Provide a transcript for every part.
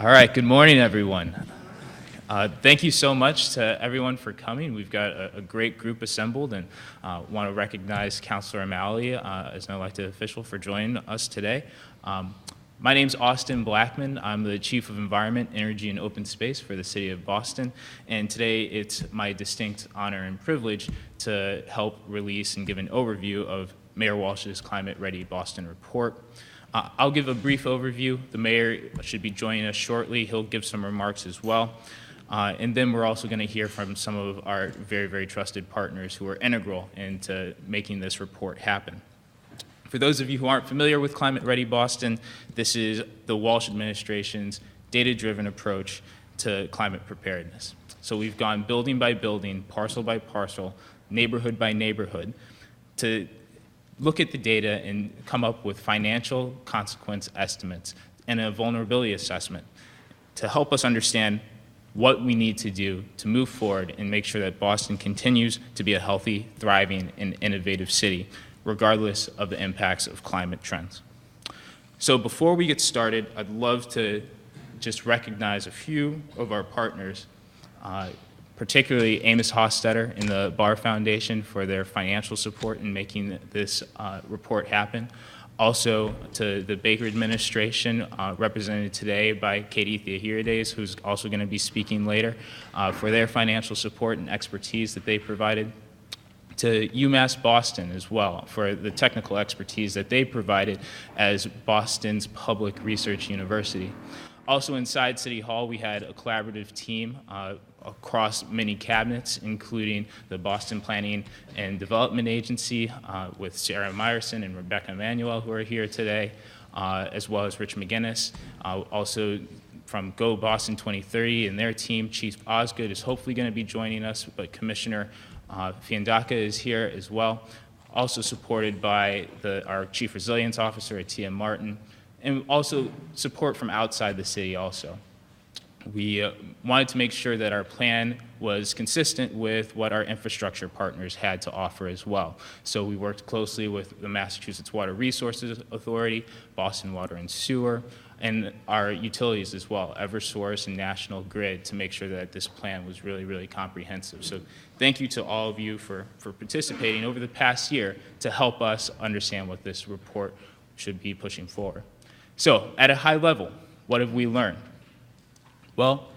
All right, good morning, everyone. Thank you so much to everyone for coming. We've got a great group assembled, and want to recognize Councilor O'Malley as an elected official for joining us today. My name's Austin Blackman. I'm the Chief of Environment, Energy, and Open Space for the City of Boston, and today it's my distinct honor and privilege to help release and give an overview of Mayor Walsh's Climate Ready Boston report. I'll give a brief overview. The mayor should be joining us shortly. He'll give some remarks as well. And then we're also going to hear from some of our very, very trusted partners who are integral into making this report happen. For those of you who aren't familiar with Climate Ready Boston, this is the Walsh administration's data-driven approach to climate preparedness. So we've gone building by building, parcel by parcel, neighborhood by neighborhood, to look at the data and come up with financial consequence estimates and a vulnerability assessment to help us understand what we need to do to move forward and make sure that Boston continues to be a healthy, thriving, and innovative city, regardless of the impacts of climate trends. So before we get started, I'd love to just recognize a few of our partners, particularly Amos Hostetter and the Barr Foundation for their financial support in making this report happen. Also to the Baker administration, represented today by Katie Theohirides, who's also going to be speaking later, for their financial support and expertise that they provided. To UMass Boston as well for the technical expertise that they provided as Boston's public research university. Also inside City Hall, we had a collaborative team across many cabinets, including the Boston Planning and Development Agency with Sarah Meyerson and Rebecca Emanuel, who are here today, as well as Rich McGinnis. Also from Go Boston 2030 and their team, Chief Osgood is hopefully going to be joining us, but Commissioner Fiandaca is here as well. Also supported by our Chief Resilience Officer, Atia Martin, and also support from outside the city also. We wanted to make sure that our plan was consistent with what our infrastructure partners had to offer as well. So we worked closely with the Massachusetts Water Resources Authority, Boston Water and Sewer, and our utilities as well, Eversource and National Grid, to make sure that this plan was really, really comprehensive. So thank you to all of you for participating over the past year to help us understand what this report should be pushing forward. So at a high level, what have we learned? Well,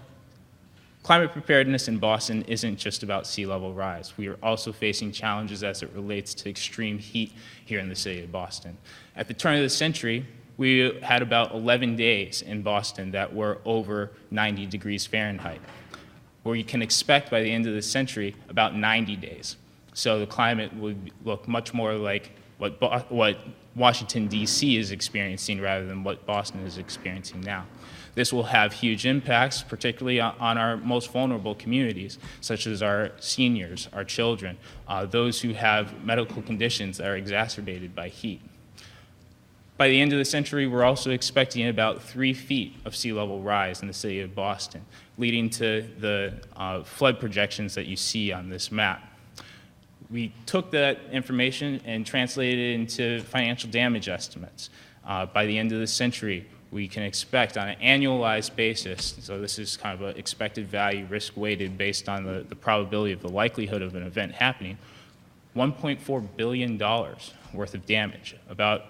climate preparedness in Boston isn't just about sea level rise. We are also facing challenges as it relates to extreme heat here in the city of Boston. At the turn of the century, we had about 11 days in Boston that were over 90 degrees Fahrenheit, where you can expect by the end of the century about 90 days. So the climate would look much more like what Washington, D.C. is experiencing rather than what Boston is experiencing now. This will have huge impacts, particularly on our most vulnerable communities, such as our seniors, our children, those who have medical conditions that are exacerbated by heat. By the end of the century, we're also expecting about 3 feet of sea level rise in the city of Boston, leading to the flood projections that you see on this map. We took that information and translated it into financial damage estimates. By the end of the century, we can expect on an annualized basis, so this is kind of an expected value risk weighted based on the probability of the likelihood of an event happening, $1.4 billion worth of damage. About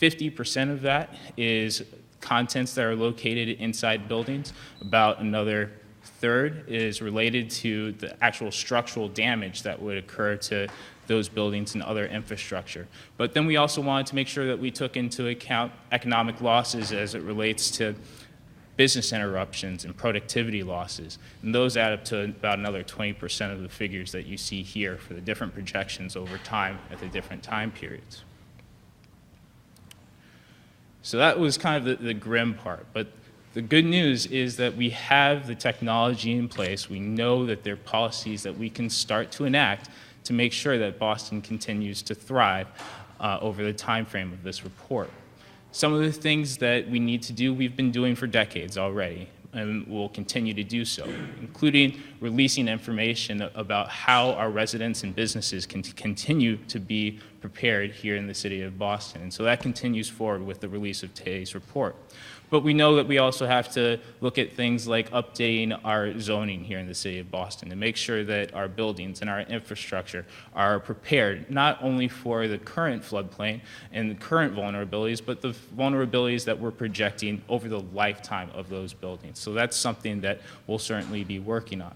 50% of that is contents that are located inside buildings. About another third is related to the actual structural damage that would occur to those buildings and other infrastructure. But then we also wanted to make sure that we took into account economic losses as it relates to business interruptions and productivity losses. And those add up to about another 20% of the figures that you see here for the different projections over time at the different time periods. So that was kind of the grim part. But the good news is that we have the technology in place. We know that there are policies that we can start to enact to make sure that Boston continues to thrive over the time frame of this report. Some of the things that we need to do, we've been doing for decades already. and will continue to do so, including releasing information about how our residents and businesses can continue to be prepared here in the city of Boston. And so that continues forward with the release of today's report. But we know that we also have to look at things like updating our zoning here in the city of Boston to make sure that our buildings and our infrastructure are prepared not only for the current floodplain and the current vulnerabilities, but the vulnerabilities that we're projecting over the lifetime of those buildings. So that's something that we'll certainly be working on.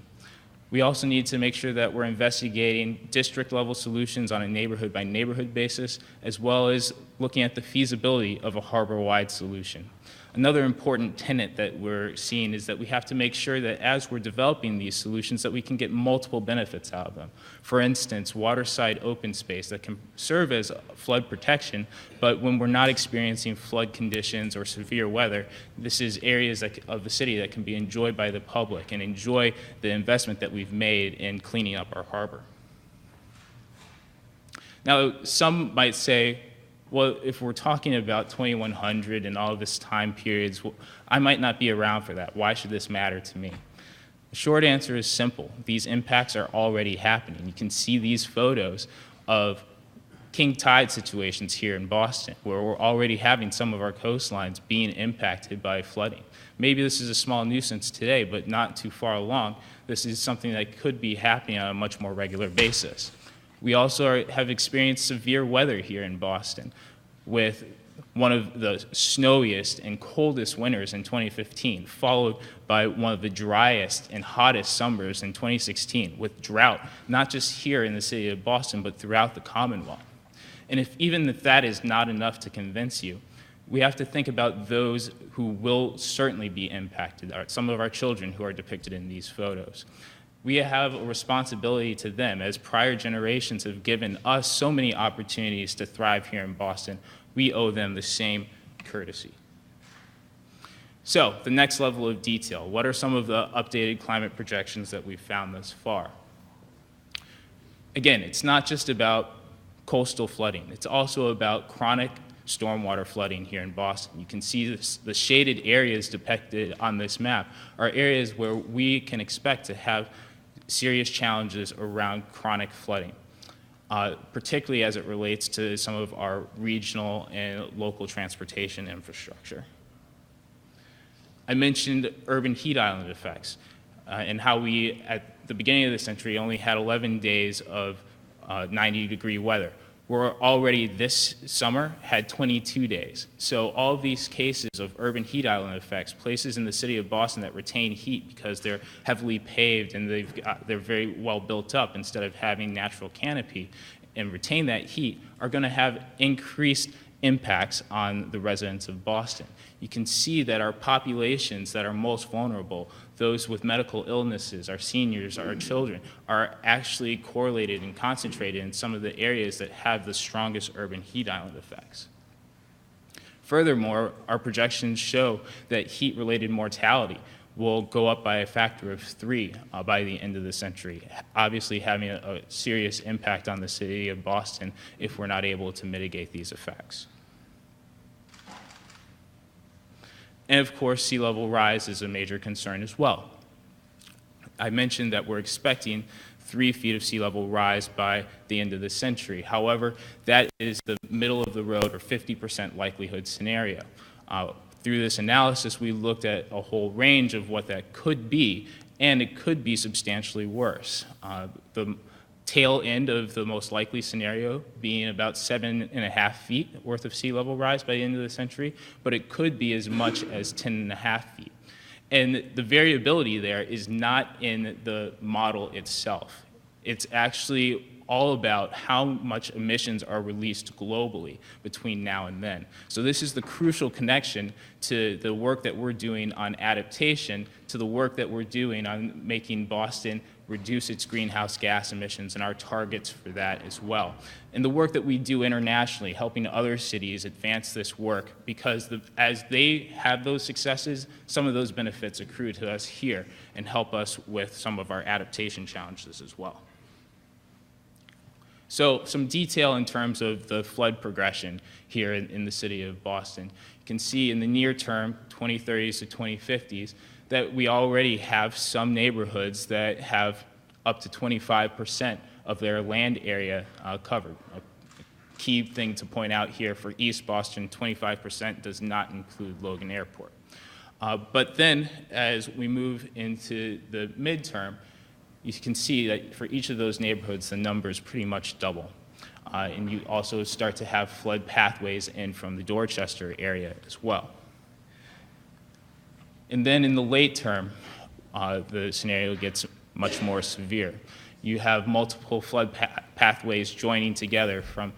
We also need to make sure that we're investigating district-level solutions on a neighborhood-by-neighborhood basis, as well as looking at the feasibility of a harbor-wide solution. Another important tenet that we're seeing is that we have to make sure that as we're developing these solutions that we can get multiple benefits out of them. For instance, waterside open space that can serve as flood protection, but when we're not experiencing flood conditions or severe weather, this is areas of the city that can be enjoyed by the public and enjoy the investment that we've made in cleaning up our harbor. Now, some might say, well, if we're talking about 2100 and all of this time periods, I might not be around for that. Why should this matter to me? The short answer is simple. These impacts are already happening. You can see these photos of king tide situations here in Boston, where we're already having some of our coastlines being impacted by flooding. Maybe this is a small nuisance today, but not too far along. This is something that could be happening on a much more regular basis. We also have experienced severe weather here in Boston with one of the snowiest and coldest winters in 2015, followed by one of the driest and hottest summers in 2016 with drought, not just here in the city of Boston, but throughout the Commonwealth. And even if that is not enough to convince you, we have to think about those who will certainly be impacted, some of our children who are depicted in these photos. We have a responsibility to them. As prior generations have given us so many opportunities to thrive here in Boston, we owe them the same courtesy. So, the next level of detail. What are some of the updated climate projections that we've found thus far? Again, it's not just about coastal flooding. It's also about chronic stormwater flooding here in Boston. You can see the shaded areas depicted on this map are areas where we can expect to have serious challenges around chronic flooding, particularly as it relates to some of our regional and local transportation infrastructure. I mentioned urban heat island effects and how we, at the beginning of the century, only had 11 days of 90-degree weather. We're already this summer had 22 days. So all of these cases of urban heat island effects, places in the city of Boston that retain heat because they're heavily paved and they're very well built up instead of having natural canopy and retain that heat, are going to have increased impacts on the residents of Boston. You can see that our populations that are most vulnerable, those with medical illnesses, our seniors, our children, are actually correlated and concentrated in some of the areas that have the strongest urban heat island effects. Furthermore, our projections show that heat-related mortality will go up by a factor of 3 by the end of the century, obviously having a serious impact on the city of Boston if we're not able to mitigate these effects. And of course, sea level rise is a major concern as well. I mentioned that we're expecting 3 feet of sea level rise by the end of the century. However, that is the middle of the road or 50% likelihood scenario. Through this analysis, we looked at a whole range of what that could be, and it could be substantially worse. The tail end of the most likely scenario being about 7.5 feet worth of sea level rise by the end of the century, but it could be as much as 10.5 feet. And the variability there is not in the model itself. It's actually all about how much emissions are released globally between now and then. So this is the crucial connection to the work that we're doing on adaptation, to the work that we're doing on making Boston reduce its greenhouse gas emissions and our targets for that as well. And the work that we do internationally, helping other cities advance this work, because as they have those successes, some of those benefits accrue to us here and help us with some of our adaptation challenges as well. So some detail in terms of the flood progression here in the city of Boston. You can see in the near term, 2030s to 2050s, that we already have some neighborhoods that have up to 25% of their land area covered. A key thing to point out here for East Boston, 25% does not include Logan Airport. But then as we move into the midterm, you can see that for each of those neighborhoods, the numbers pretty much double. And you also start to have flood pathways in from the Dorchester area as well. And then in the late term, the scenario gets much more severe. You have multiple flood pathways joining together from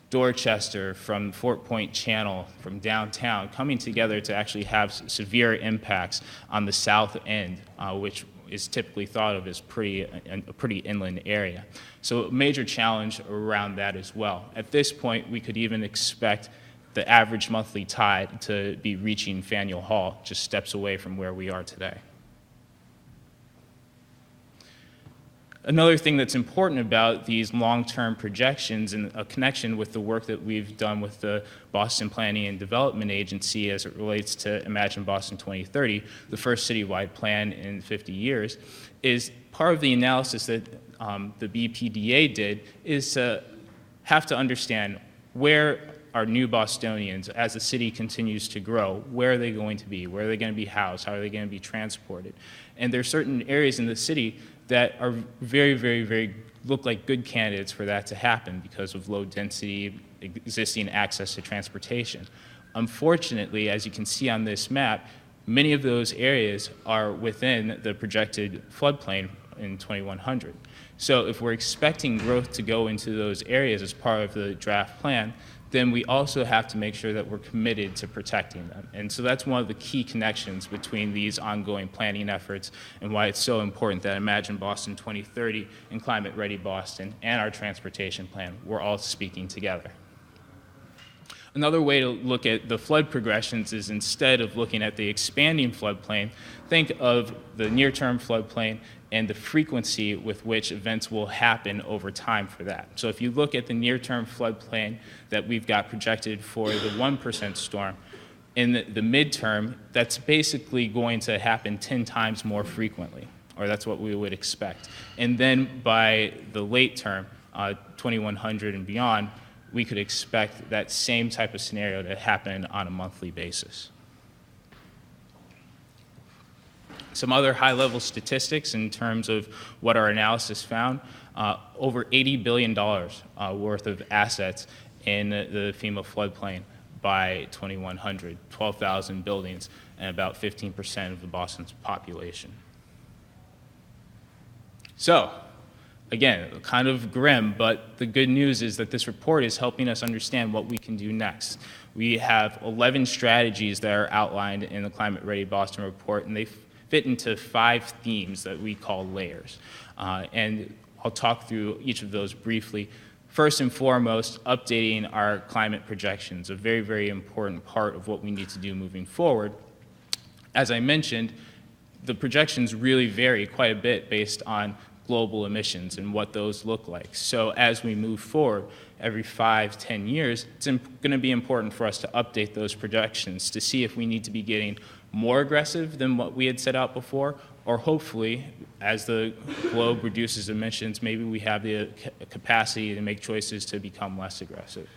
Dorchester, from Fort Point Channel, from downtown, coming together to actually have severe impacts on the south end, which is typically thought of as a pretty inland area. So a major challenge around that as well. At this point, we could even expect the average monthly tide to be reaching Faneuil Hall, just steps away from where we are today. Another thing that's important about these long-term projections and a connection with the work that we've done with the Boston Planning and Development Agency as it relates to Imagine Boston 2030, the first citywide plan in 50 years, is part of the analysis that the BPDA did is to have to understand where our new Bostonians, as the city continues to grow, where are they going to be? Where are they going to be housed? How are they going to be transported? And there are certain areas in the city that are very look like good candidates for that to happen because of low density, existing access to transportation. Unfortunately, as you can see on this map, many of those areas are within the projected floodplain in 2100. So if we're expecting growth to go into those areas as part of the draft plan, then we also have to make sure that we're committed to protecting them. And so that's one of the key connections between these ongoing planning efforts and why it's so important that Imagine Boston 2030 and Climate Ready Boston and our transportation plan, we're all speaking together. Another way to look at the flood progressions is instead of looking at the expanding floodplain, think of the near-term floodplain and the frequency with which events will happen over time for that. So if you look at the near-term floodplain that we've got projected for the 1% storm, in the midterm, that's basically going to happen 10 times more frequently, or that's what we would expect. And then by the late term, 2100 and beyond, we could expect that same type of scenario to happen on a monthly basis. Some other high-level statistics in terms of what our analysis found, over $80 billion worth of assets in the FEMA floodplain by 2100, 12,000 buildings, and about 15% of the Boston's population. So, again, kind of grim, but the good news is that this report is helping us understand what we can do next. We have 11 strategies that are outlined in the Climate Ready Boston report, and they fit into 5 themes that we call layers. And I'll talk through each of those briefly. First and foremost, updating our climate projections, a very important part of what we need to do moving forward. As I mentioned, the projections really vary quite a bit based on global emissions and what those look like. So as we move forward, every 5-10 years, it's going to be important for us to update those projections to see if we need to be getting more aggressive than what we had set out before, or hopefully, as the globe reduces emissions, maybe we have the capacity to make choices to become less aggressive.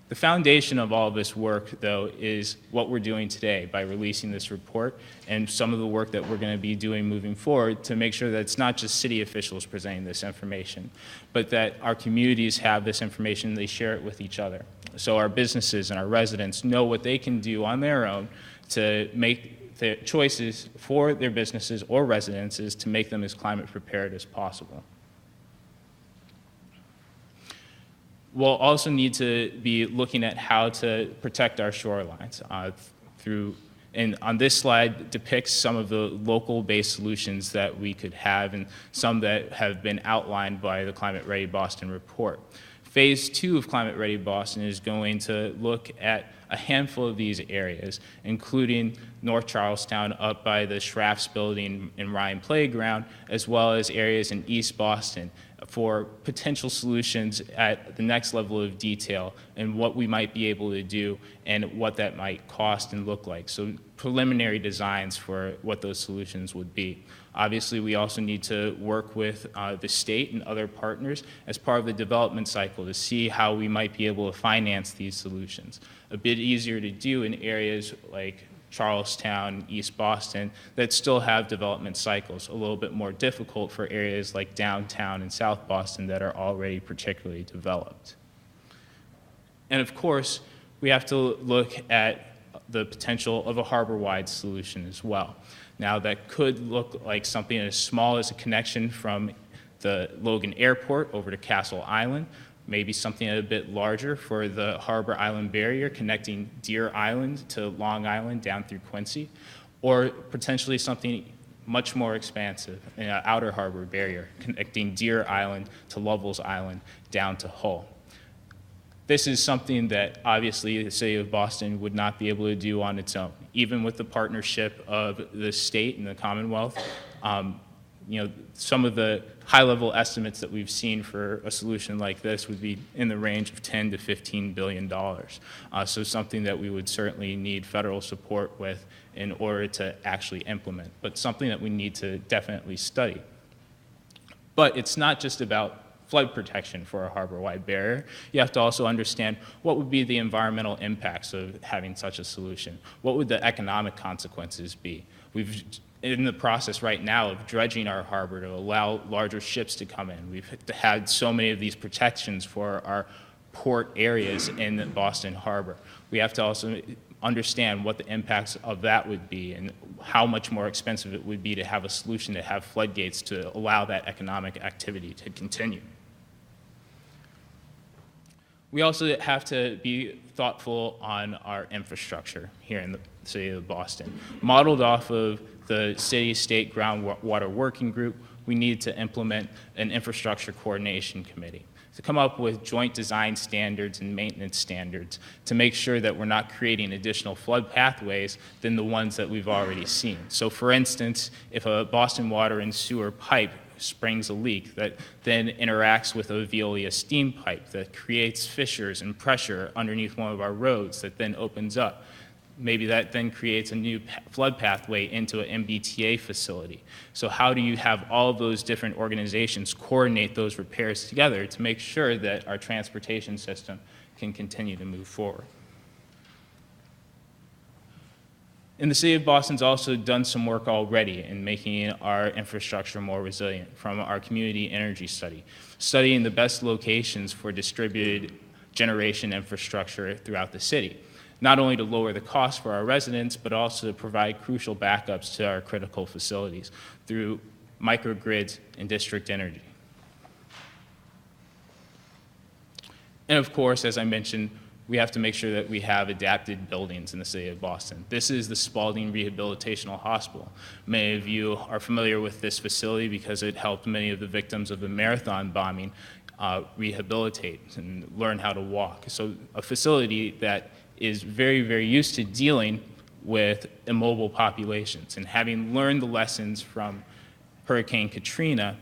The foundation of all of this work, though, is what we're doing today by releasing this report and some of the work that we're going to be doing moving forward to make sure that it's not just city officials presenting this information, but that our communities have this information, they share it with each other. So our businesses and our residents know what they can do on their own to make their choices for their businesses or residences to make them as climate prepared as possible. We'll also need to be looking at how to protect our shorelines and on this slide depicts some of the local-based solutions that we could have and some that have been outlined by the Climate Ready Boston report. Phase 2 of Climate Ready Boston is going to look at a handful of these areas, including North Charlestown up by the Schrafft's building and Ryan Playground, as well as areas in East Boston for potential solutions at the next level of detail and what we might be able to do and what that might cost and look like. So preliminary designs for what those solutions would be. Obviously, we also need to work with the state and other partners as part of the development cycle to see how we might be able to finance these solutions. A bit easier to do in areas like Charlestown, East Boston, that still have development cycles. A little bit more difficult for areas like downtown and South Boston that are already particularly developed. And of course, we have to look at the potential of a harbor-wide solution as well. Now, that could look like something as small as a connection from the Logan Airport over to Castle Island, maybe something a bit larger for the Harbor Island barrier connecting Deer Island to Long Island down through Quincy, or potentially something much more expansive, an outer harbor barrier connecting Deer Island to Lovell's Island down to Hull. This is something that obviously the city of Boston would not be able to do on its own. Even with the partnership of the state and the Commonwealth, some of the high-level estimates that we've seen for a solution like this would be in the range of $10 to $15 billion. So something that we would certainly need federal support with in order to actually implement, but something that we need to definitely study. But it's not just about flood protection for a harbor-wide barrier. You have to also understand what would be the environmental impacts of having such a solution. What would the economic consequences be? We've in the process right now of dredging our harbor to allow larger ships to come in. We've had so many of these protections for our port areas in Boston Harbor. We have to also understand what the impacts of that would be and how much more expensive it would be to have a solution to have floodgates to allow that economic activity to continue. We also have to be thoughtful on our infrastructure here in the city of Boston. Modeled off of the city-state groundwater working group, we need to implement an infrastructure coordination committee to come up with joint design standards and maintenance standards to make sure that we're not creating additional flood pathways than the ones that we've already seen. So for instance, if a Boston water and sewer pipe springs a leak that then interacts with a Veolia steam pipe that creates fissures and pressure underneath one of our roads that then opens up. Maybe that then creates a new flood pathway into an MBTA facility. So how do you have all of those different organizations coordinate those repairs together to make sure that our transportation system can continue to move forward? And the city of Boston's also done some work already in making our infrastructure more resilient from our community energy study, studying the best locations for distributed generation infrastructure throughout the city, not only to lower the cost for our residents, but also to provide crucial backups to our critical facilities through microgrids and district energy. And of course, as I mentioned, we have to make sure that we have adapted buildings in the city of Boston. This is the Spalding Rehabilitational Hospital. Many of you are familiar with this facility because it helped many of the victims of the marathon bombing rehabilitate and learn how to walk. So a facility that is very, very used to dealing with immobile populations. And having learned the lessons from Hurricane Katrina,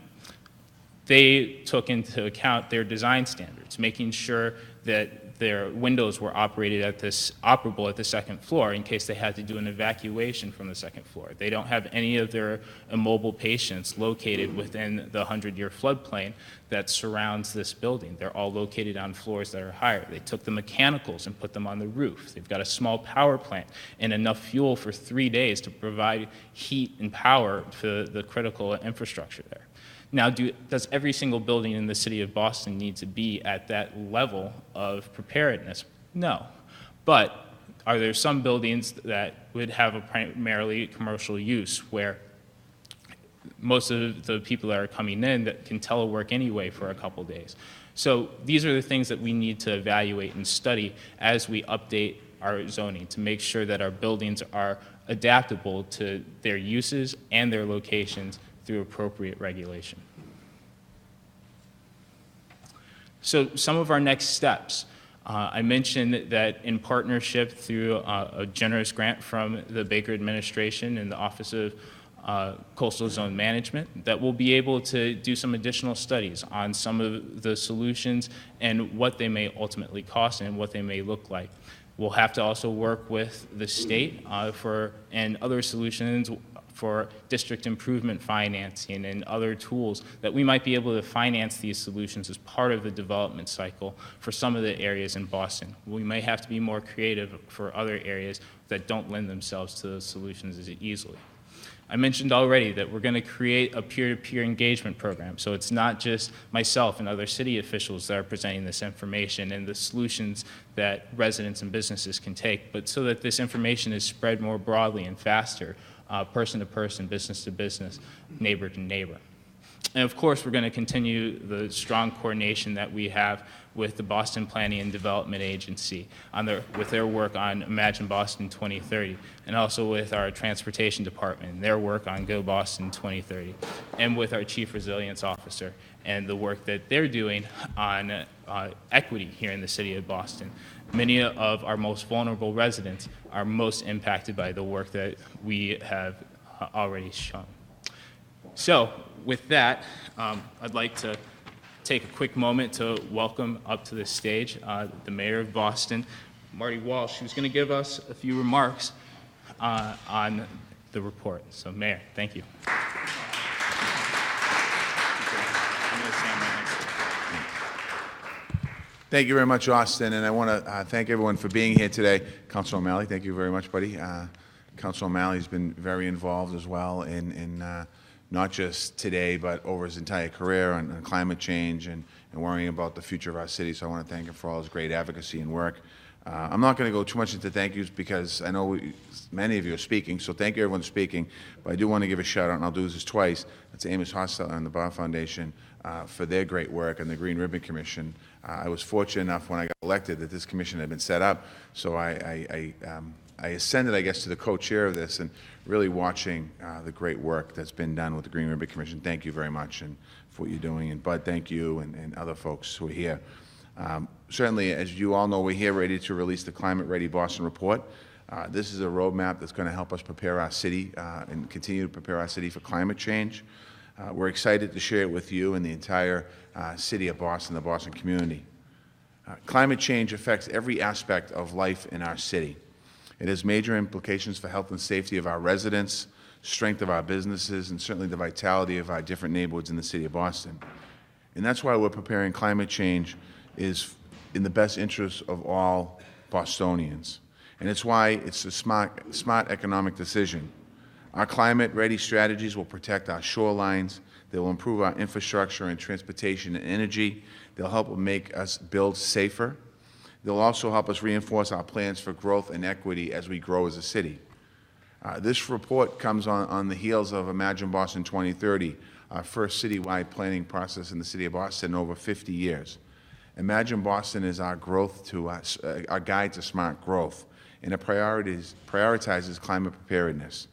they took into account their design standards, making sure that their windows were operable at the second floor in case they had to do an evacuation from the second floor. They don't have any of their immobile patients located within the 100-year floodplain that surrounds this building. They're all located on floors that are higher. They took the mechanicals and put them on the roof. They've got a small power plant and enough fuel for 3 days to provide heat and power to the critical infrastructure there. Now, does every single building in the city of Boston need to be at that level of preparedness? No. But are there some buildings that would have a primarily commercial use where most of the people that are coming in that can telework anyway for a couple days? So these are the things that we need to evaluate and study as we update our zoning to make sure that our buildings are adaptable to their uses and their locations through appropriate regulation. So some of our next steps. I mentioned that in partnership through a generous grant from the Baker administration and the Office of coastal zone management, that we'll be able to do some additional studies on some of the solutions and what they may ultimately cost and what they may look like. We'll have to also work with the state and other solutions for district improvement financing and other tools that we might be able to finance these solutions as part of the development cycle for some of the areas in Boston. We may have to be more creative for other areas that don't lend themselves to those solutions as easily. I mentioned already that we're going to create a peer-to-peer engagement program, so it's not just myself and other city officials that are presenting this information and the solutions that residents and businesses can take, but so that this information is spread more broadly and faster, person to person, business to business, neighbor to neighbor. And of course, we're going to continue the strong coordination that we have with the Boston Planning and Development Agency with their work on Imagine Boston 2030, and also with our Transportation Department and their work on Go Boston 2030, and with our Chief Resilience Officer and the work that they're doing on equity here in the city of Boston. Many of our most vulnerable residents are most impacted by the work that we have already shown. So with that, I'd like to take a quick moment to welcome up to the stage the Mayor of Boston, Marty Walsh, who's going to give us a few remarks on the report. So Mayor, thank you. Thank you very much, Austin, and I want to thank everyone for being here today. Councilor O'Malley, thank you very much, buddy. Councilor O'Malley's been very involved as well in not just today, but over his entire career on climate change and worrying about the future of our city. So I want to thank him for all his great advocacy and work. I'm not going to go too much into thank yous because I know many of you are speaking, so thank you everyone speaking. But I do want to give a shout out, and I'll do this twice. That's Amos Hostetler and the Bar Foundation for their great work, and the Green Ribbon Commission. I was fortunate enough when I got elected that this commission had been set up, so I ascended, I guess, to the co-chair of this, and really watching the great work that's been done with the Green Ribbon Commission. Thank you very much and for what you're doing. And Bud, thank you, and other folks who are here. Certainly, as you all know, we're here ready to release the Climate Ready Boston Report. This is a roadmap that's going to help us prepare our city and continue to prepare our city for climate change. We're excited to share it with you and the entire city of Boston, the Boston community. Climate change affects every aspect of life in our city. It has major implications for health and safety of our residents, strength of our businesses, and certainly the vitality of our different neighborhoods in the city of Boston. And that's why we're preparing climate change is in the best interest of all Bostonians. And it's why it's a smart economic decision. Our climate-ready strategies will protect our shorelines. They will improve our infrastructure and transportation and energy. They'll help make us build safer. They'll also help us reinforce our plans for growth and equity as we grow as a city. This report comes on the heels of Imagine Boston 2030, our first citywide planning process in the city of Boston in over 50 years. Imagine Boston is our our guide to smart growth, and it prioritizes climate preparedness.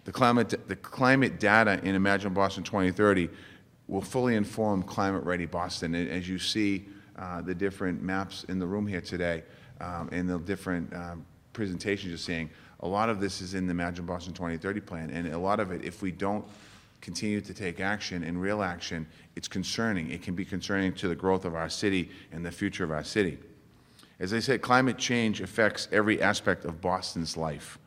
The climate data in Imagine Boston 2030 will fully inform Climate Ready Boston. And as you see the different maps in the room here today and the different presentations you're seeing, a lot of this is in the Imagine Boston 2030 plan. And a lot of it, if we don't continue to take action and real action, it's concerning. It can be concerning to the growth of our city and the future of our city. As I said, climate change affects every aspect of Boston's life.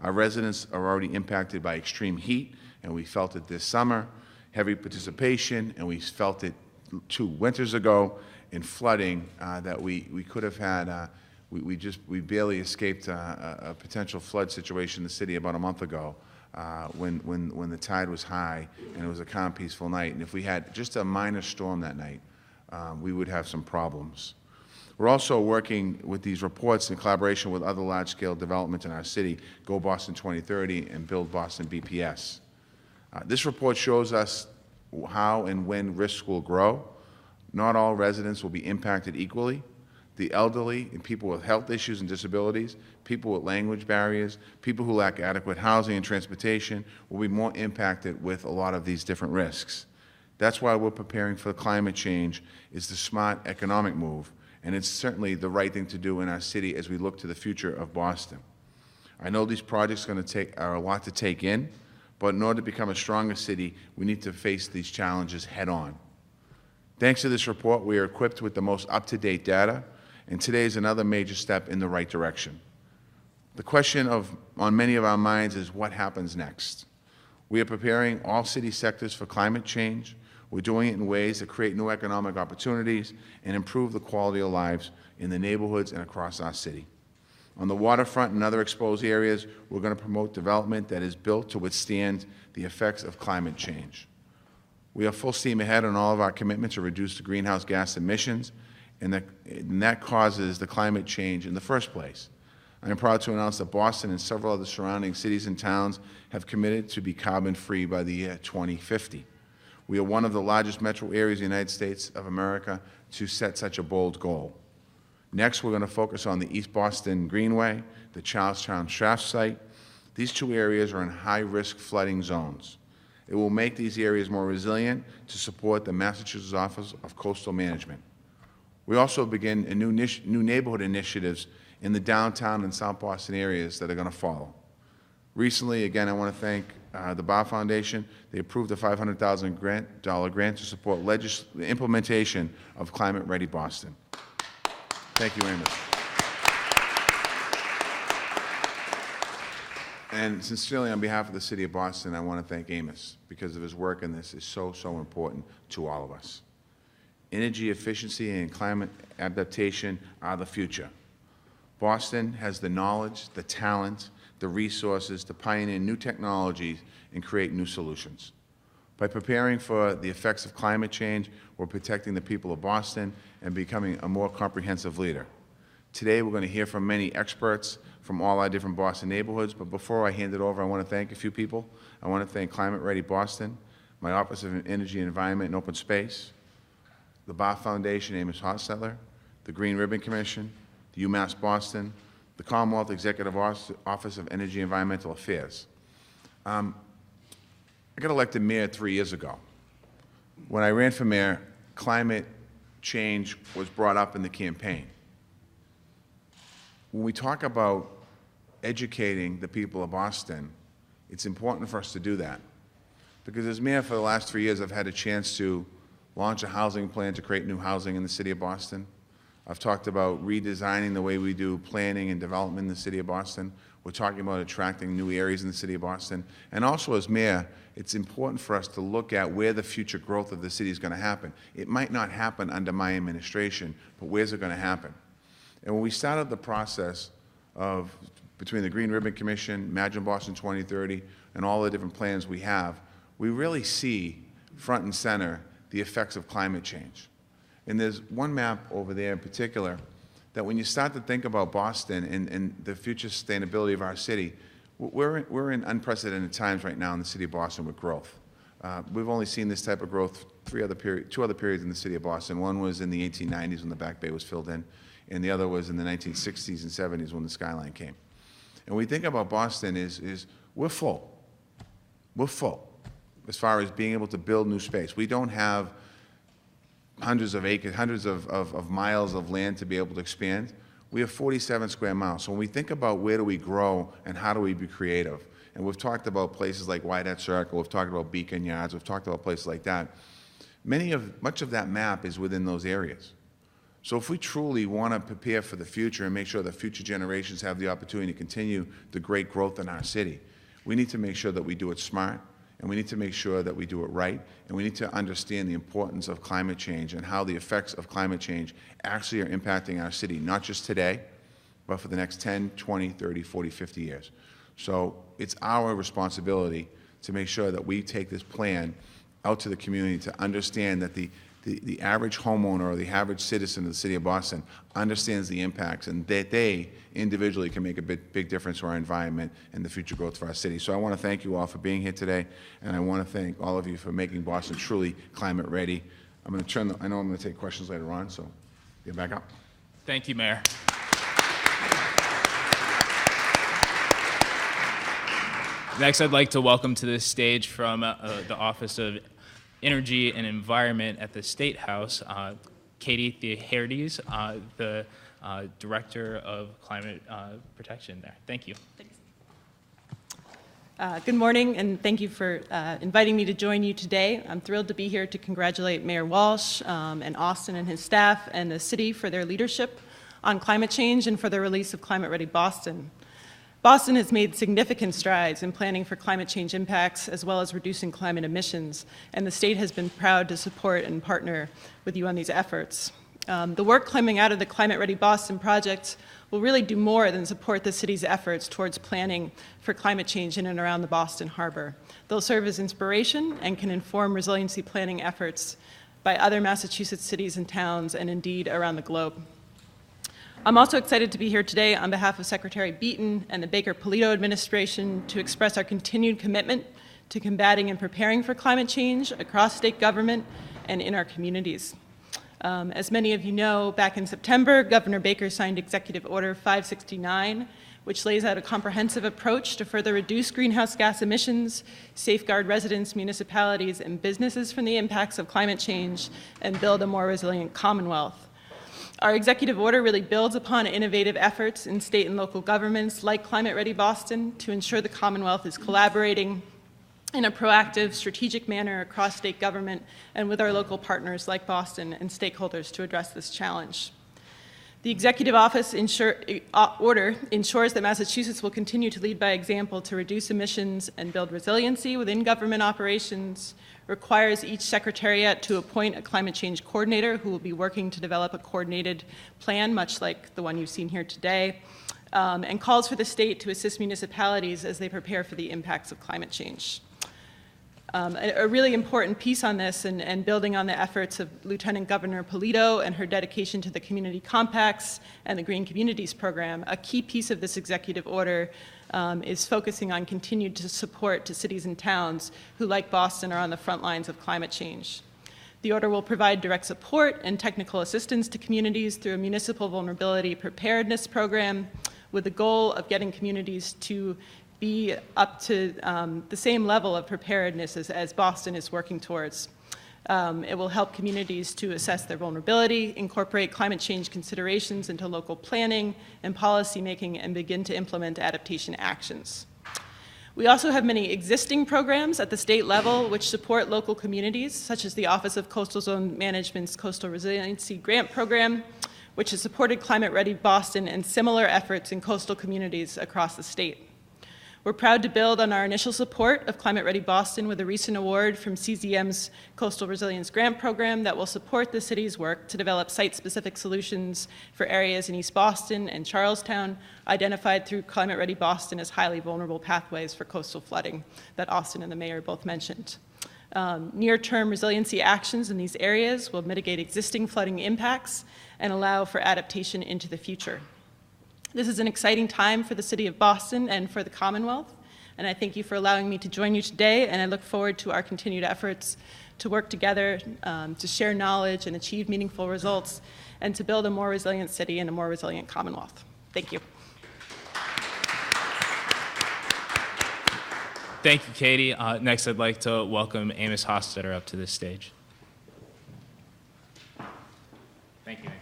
Our residents are already impacted by extreme heat, and we felt it this summer, heavy precipitation, and we felt it 2 winters ago in flooding that we could have had. We barely escaped a potential flood situation in the city about a month ago when the tide was high and it was a calm, peaceful night. And if we had just a minor storm that night, we would have some problems. We're also working with these reports in collaboration with other large-scale developments in our city, Go Boston 2030 and Build Boston BPS. This report shows us how and when risks will grow. Not all residents will be impacted equally. The elderly and people with health issues and disabilities, people with language barriers, people who lack adequate housing and transportation will be more impacted with a lot of these different risks. That's why we're preparing for climate change is the smart economic move. And it's certainly the right thing to do in our city as we look to the future of Boston. I know these projects are a lot to take in, But in order to become a stronger city, we need to face these challenges head-on. Thanks to this report, we are equipped with the most up-to-date data, and today is another major step in the right direction. The question on many of our minds is what happens next? We are preparing all city sectors for climate change. We're doing it in ways that create new economic opportunities and improve the quality of lives in the neighborhoods and across our city. On the waterfront and other exposed areas, we're going to promote development that is built to withstand the effects of climate change. We are full steam ahead on all of our commitments to reduce the greenhouse gas emissions, and that causes the climate change in the first place. I am proud to announce that Boston and several other surrounding cities and towns have committed to be carbon-free by the year 2050. We are one of the largest metro areas in the United States of America to set such a bold goal. Next, we're going to focus on the East Boston Greenway, the Charlestown Shaft site. These two areas are in high-risk flooding zones. It will make these areas more resilient to support the Massachusetts Office of Coastal Management. We also begin a new neighborhood initiatives in the downtown and South Boston areas that are going to follow. Recently, again, I want to thank the Bar Foundation. They approved a $500,000 grant to support the implementation of Climate Ready Boston. Thank you, Amos. And sincerely, on behalf of the City of Boston, I want to thank Amos because of his work in this is so, so important to all of us. Energy efficiency and climate adaptation are the future. Boston has the knowledge, the talent, the resources to pioneer new technologies and create new solutions. By preparing for the effects of climate change, we're protecting the people of Boston and becoming a more comprehensive leader. Today, we're going to hear from many experts from all our different Boston neighborhoods, but before I hand it over, I want to thank a few people. I want to thank Climate Ready Boston, my Office of Energy, Environment, and Open Space, the Bar Foundation, Amos Hostetler, the Green Ribbon Commission, the UMass Boston, the Commonwealth Executive Office of Energy and Environmental Affairs. I got elected mayor 3 years ago. When I ran for mayor, climate change was brought up in the campaign. When we talk about educating the people of Boston, it's important for us to do that. Because as mayor for the last 3 years, I've had a chance to launch a housing plan to create new housing in the city of Boston. I've talked about redesigning the way we do planning and development in the city of Boston. We're talking about attracting new areas in the city of Boston. And also as mayor, it's important for us to look at where the future growth of the city is going to happen. It might not happen under my administration, but where's it going to happen? And when we started the process of between the Green Ribbon Commission, Imagine Boston 2030, and all the different plans we have, we really see front and center the effects of climate change. And there's one map over there in particular that when you start to think about Boston and the future sustainability of our city, we're in unprecedented times right now in the city of Boston with growth. We've only seen this type of growth two other periods in the city of Boston. One was in the 1890s when the Back Bay was filled in, and the other was in the 1960s and 70s when the skyline came. And when we think about Boston is we're full. We're full as far as being able to build new space. We don't have hundreds of acres, hundreds of miles of land to be able to expand. We have 47 square miles. So when we think about where do we grow and how do we be creative, and we've talked about places like Whitehead Circle, we've talked about Beacon Yards, we've talked about places like that. Much of that map is within those areas. So if we truly want to prepare for the future and make sure that future generations have the opportunity to continue the great growth in our city, we need to make sure that we do it smart, and we need to make sure that we do it right, and we need to understand the importance of climate change and how the effects of climate change actually are impacting our city, not just today, but for the next 10, 20, 30, 40, 50 years. So it's our responsibility to make sure that we take this plan out to the community to understand that the average homeowner or the average citizen of the city of Boston understands the impacts and that they individually can make a big difference to our environment and the future growth for our city. So I want to thank you all for being here today, and I want to thank all of you for making Boston truly climate ready. I'm going to I know I'm going to take questions later on, so get back up. Thank you, Mayor. Next, I'd like to welcome to the stage from the Office of Energy and Environment at the State House, Katie Theoharides, the Director of Climate Protection there. Thank you. Thanks. Good morning, and thank you for inviting me to join you today. I'm thrilled to be here to congratulate Mayor Walsh and Austin and his staff and the city for their leadership on climate change and for the release of Climate Ready Boston. Boston has made significant strides in planning for climate change impacts as well as reducing climate emissions, and the state has been proud to support and partner with you on these efforts. The work coming out of the Climate Ready Boston project will really do more than support the city's efforts towards planning for climate change in and around the Boston Harbor. They'll serve as inspiration and can inform resiliency planning efforts by other Massachusetts cities and towns, and indeed around the globe. I'm also excited to be here today on behalf of Secretary Beaton and the Baker-Polito administration to express our continued commitment to combating and preparing for climate change across state government and in our communities. As many of you know, back in September, Governor Baker signed Executive Order 569, which lays out a comprehensive approach to further reduce greenhouse gas emissions, safeguard residents, municipalities, and businesses from the impacts of climate change, and build a more resilient Commonwealth. Our executive order really builds upon innovative efforts in state and local governments like Climate Ready Boston to ensure the Commonwealth is collaborating in a proactive, strategic manner across state government and with our local partners like Boston and stakeholders to address this challenge. The executive office order ensures that Massachusetts will continue to lead by example to reduce emissions and build resiliency within government operations, requires each secretariat to appoint a climate change coordinator who will be working to develop a coordinated plan, much like the one you've seen here today, and calls for the state to assist municipalities as they prepare for the impacts of climate change. A really important piece on this, and building on the efforts of Lieutenant Governor Polito and her dedication to the community compacts and the Green Communities program, a key piece of this executive order is focusing on continued support to cities and towns who, like Boston, are on the front lines of climate change. The order will provide direct support and technical assistance to communities through a municipal vulnerability preparedness program with the goal of getting communities to be up to the same level of preparedness as Boston is working towards. It will help communities to assess their vulnerability, incorporate climate change considerations into local planning and policy making, and begin to implement adaptation actions. We also have many existing programs at the state level which support local communities, such as the Office of Coastal Zone Management's Coastal Resiliency Grant Program, which has supported Climate Ready Boston and similar efforts in coastal communities across the state. We're proud to build on our initial support of Climate Ready Boston with a recent award from CZM's Coastal Resilience Grant Program that will support the city's work to develop site-specific solutions for areas in East Boston and Charlestown, identified through Climate Ready Boston as highly vulnerable pathways for coastal flooding that Austin and the mayor both mentioned. Near-term resiliency actions in these areas will mitigate existing flooding impacts and allow for adaptation into the future. This is an exciting time for the city of Boston and for the Commonwealth, and I thank you for allowing me to join you today, and I look forward to our continued efforts to work together to share knowledge and achieve meaningful results, and to build a more resilient city and a more resilient Commonwealth. Thank you. Thank you, Katie. Next, I'd like to welcome Amos Hostetter up to this stage. Thank you, Amos.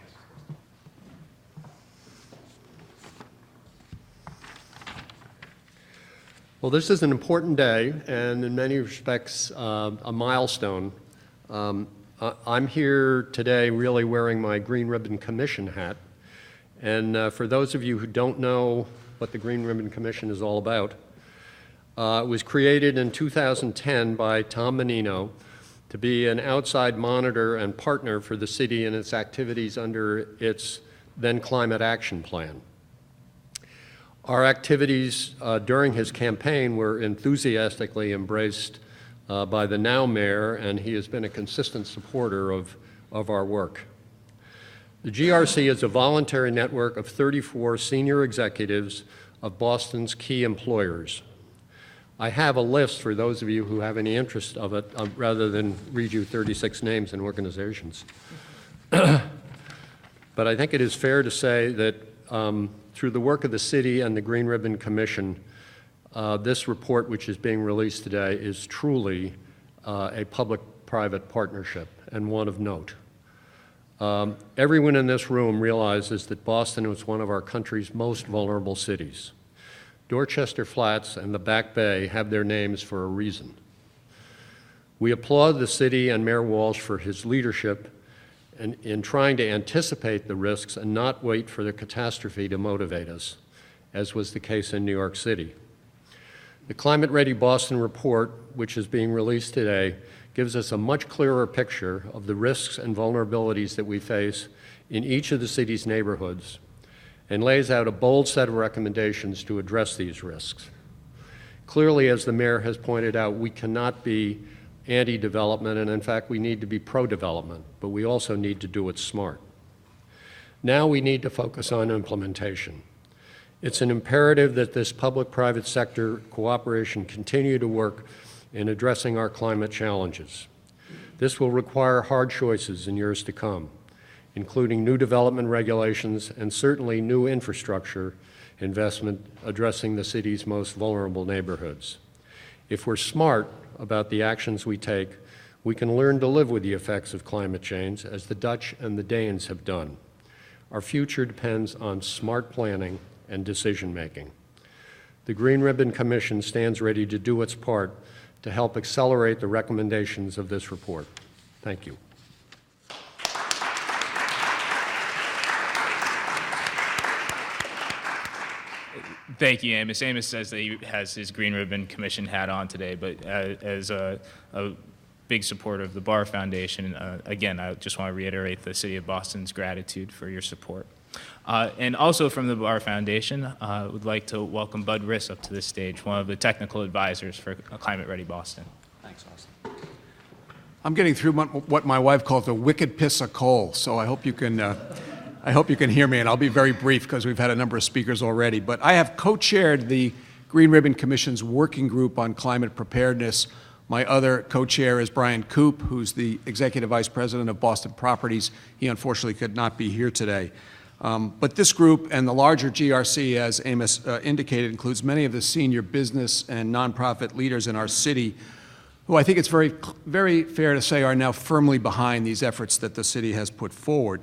Well, this is an important day, and in many respects, a milestone. I'm here today really wearing my Green Ribbon Commission hat. And for those of you who don't know what the Green Ribbon Commission is all about, it was created in 2010 by Tom Menino to be an outside monitor and partner for the city in its activities under its then Climate Action Plan. Our activities during his campaign were enthusiastically embraced by the now mayor, and he has been a consistent supporter of our work. The GRC is a voluntary network of 34 senior executives of Boston's key employers. I have a list for those of you who have any interest of it, rather than read you 36 names and organizations. But I think it is fair to say that through the work of the city and the Green Ribbon Commission, this report, which is being released today, is truly a public-private partnership, and one of note. Everyone in this room realizes that Boston is one of our country's most vulnerable cities. Dorchester Flats and the Back Bay have their names for a reason. We applaud the city and Mayor Walsh for his leadership in trying to anticipate the risks and not wait for the catastrophe to motivate us, as was the case in New York City. The Climate Ready Boston report, which is being released today, gives us a much clearer picture of the risks and vulnerabilities that we face in each of the city's neighborhoods and lays out a bold set of recommendations to address these risks. Clearly, as the mayor has pointed out, we cannot be anti-development, and in fact, we need to be pro-development, but we also need to do it smart. Now we need to focus on implementation. It's an imperative that this public-private sector cooperation continue to work in addressing our climate challenges. This will require hard choices in years to come, including new development regulations and certainly new infrastructure investment addressing the city's most vulnerable neighborhoods. If we're smart about the actions we take, we can learn to live with the effects of climate change as the Dutch and the Danes have done. Our future depends on smart planning and decision-making. The Green Ribbon Commission stands ready to do its part to help accelerate the recommendations of this report. Thank you. Thank you, Amos. Amos says that he has his Green Ribbon Commission hat on today, but as a big supporter of the Barr Foundation, again, I just want to reiterate the City of Boston's gratitude for your support. And also from the Barr Foundation, I would like to welcome Bud Riss up to the stage, one of the technical advisors for Climate Ready Boston. Thanks, Austin. I'm getting through what my wife calls the wicked piss of coal, so I hope you can hear me, and I'll be very brief because we've had a number of speakers already. But I have co-chaired the Green Ribbon Commission's working group on climate preparedness. My other co-chair is Brian Koop, who's the Executive Vice President of Boston Properties. He unfortunately could not be here today. But this group and the larger GRC, as Amos indicated, includes many of the senior business and nonprofit leaders in our city, who I think it's very, very fair to say are now firmly behind these efforts that the city has put forward.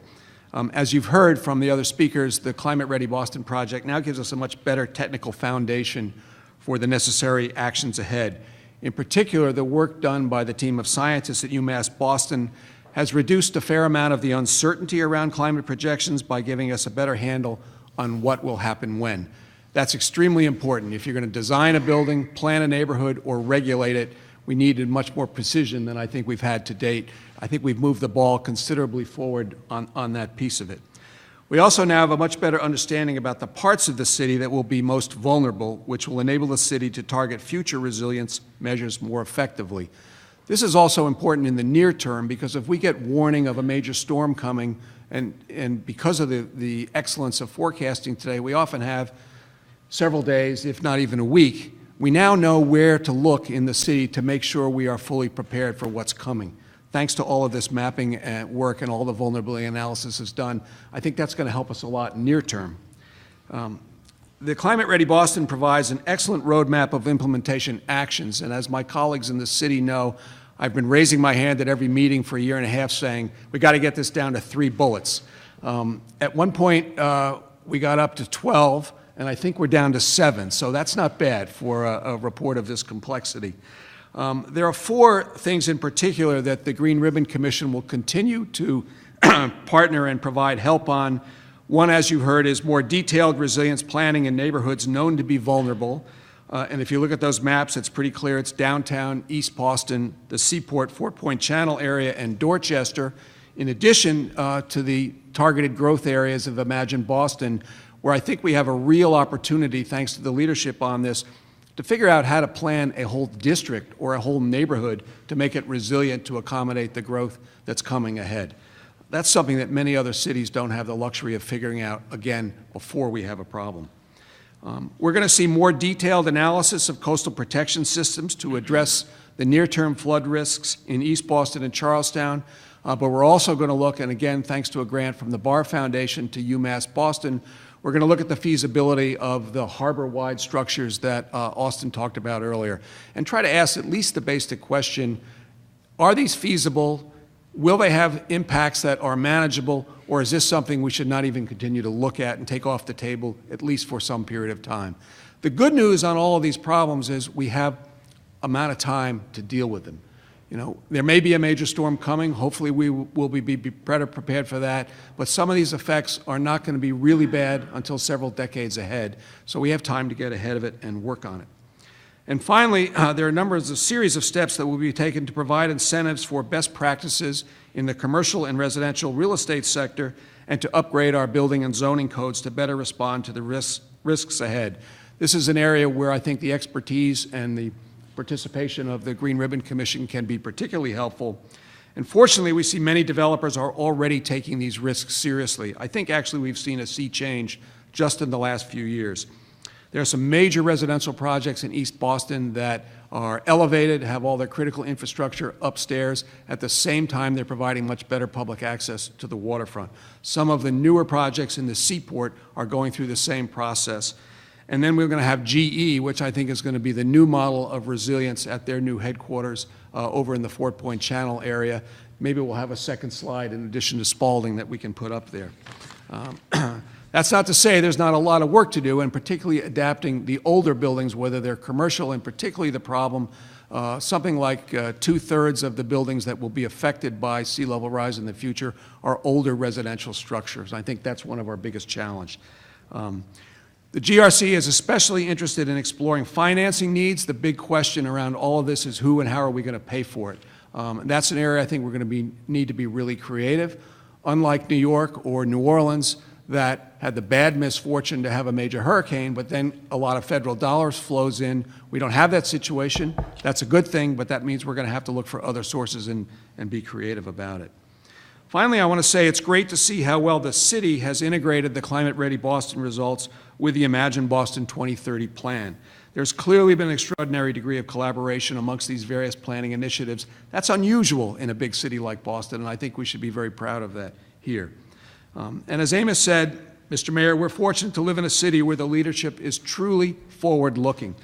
As you've heard from the other speakers, the Climate Ready Boston project now gives us a much better technical foundation for the necessary actions ahead. In particular, the work done by the team of scientists at UMass Boston has reduced a fair amount of the uncertainty around climate projections by giving us a better handle on what will happen when. That's extremely important. If you're going to design a building, plan a neighborhood, or regulate it, we needed much more precision than I think we've had to date. I think we've moved the ball considerably forward on that piece of it. We also now have a much better understanding about the parts of the city that will be most vulnerable, which will enable the city to target future resilience measures more effectively. This is also important in the near term because if we get warning of a major storm coming, and because of the excellence of forecasting today, we often have several days, if not even a week, we now know where to look in the city to make sure we are fully prepared for what's coming. Thanks to all of this mapping work and all the vulnerability analysis is done, I think that's going to help us a lot near term. The Climate Ready Boston provides an excellent roadmap of implementation actions, and as my colleagues in the city know, I've been raising my hand at every meeting for a year and a half saying, we got to get this down to 3 bullets. At one point, we got up to 12, and I think we're down to 7, so that's not bad for a report of this complexity. There are 4 things in particular that the Green Ribbon Commission will continue to partner and provide help on. One, as you heard, is more detailed resilience planning in neighborhoods known to be vulnerable. And if you look at those maps, it's pretty clear it's downtown, East Boston, the Seaport, Fort Point Channel area, and Dorchester, in addition to the targeted growth areas of Imagine Boston, where I think we have a real opportunity, thanks to the leadership on this, to figure out how to plan a whole district or a whole neighborhood to make it resilient to accommodate the growth that's coming ahead. That's something that many other cities don't have the luxury of figuring out, again, before we have a problem. We're going to see more detailed analysis of coastal protection systems to address the near-term flood risks in East Boston and Charlestown, but we're also going to look, and again, thanks to a grant from the Barr Foundation to UMass Boston, we're going to look at the feasibility of the harbor-wide structures that Austin talked about earlier, and try to ask at least the basic question, are these feasible? Will they have impacts that are manageable? or is this something we should not even continue to look at and take off the table, at least for some period of time? The good news on all of these problems is we have amount of time to deal with them. You know, there may be a major storm coming. Hopefully we will be better prepared for that. But some of these effects are not going to be really bad until several decades ahead. So we have time to get ahead of it and work on it. And finally, there are a series of steps that will be taken to provide incentives for best practices in the commercial and residential real estate sector and to upgrade our building and zoning codes to better respond to the risks ahead. This is an area where I think the expertise and the participation of the Green Ribbon Commission can be particularly helpful. And fortunately, we see many developers are already taking these risks seriously. I think actually we've seen a sea change just in the last few years. There are some major residential projects in East Boston that are elevated, have all their critical infrastructure upstairs. At the same time, they're providing much better public access to the waterfront. Some of the newer projects in the Seaport are going through the same process. And then we're going to have GE, which I think is going to be the new model of resilience at their new headquarters over in the Fort Point Channel area. Maybe we'll have a second slide in addition to Spalding that we can put up there. That's not to say there's not a lot of work to do, and particularly adapting the older buildings, whether they're commercial, and particularly the problem, something like 2/3 of the buildings that will be affected by sea level rise in the future are older residential structures. I think that's one of our biggest challenges. The GRC is especially interested in exploring financing needs. The big question around all of this is who and how are we going to pay for it? That's an area I think we're going to need to be really creative. Unlike New York or New Orleans, that had the bad misfortune to have a major hurricane, but then a lot of federal dollars flows in. We don't have that situation. That's a good thing, but that means we're going to have to look for other sources and be creative about it. Finally, I want to say it's great to see how well the city has integrated the Climate Ready Boston results with the Imagine Boston 2030 plan. There's clearly been an extraordinary degree of collaboration amongst these various planning initiatives. That's unusual in a big city like Boston, and I think we should be very proud of that here. And as Amos said, Mr. Mayor, we're fortunate to live in a city where the leadership is truly forward-looking.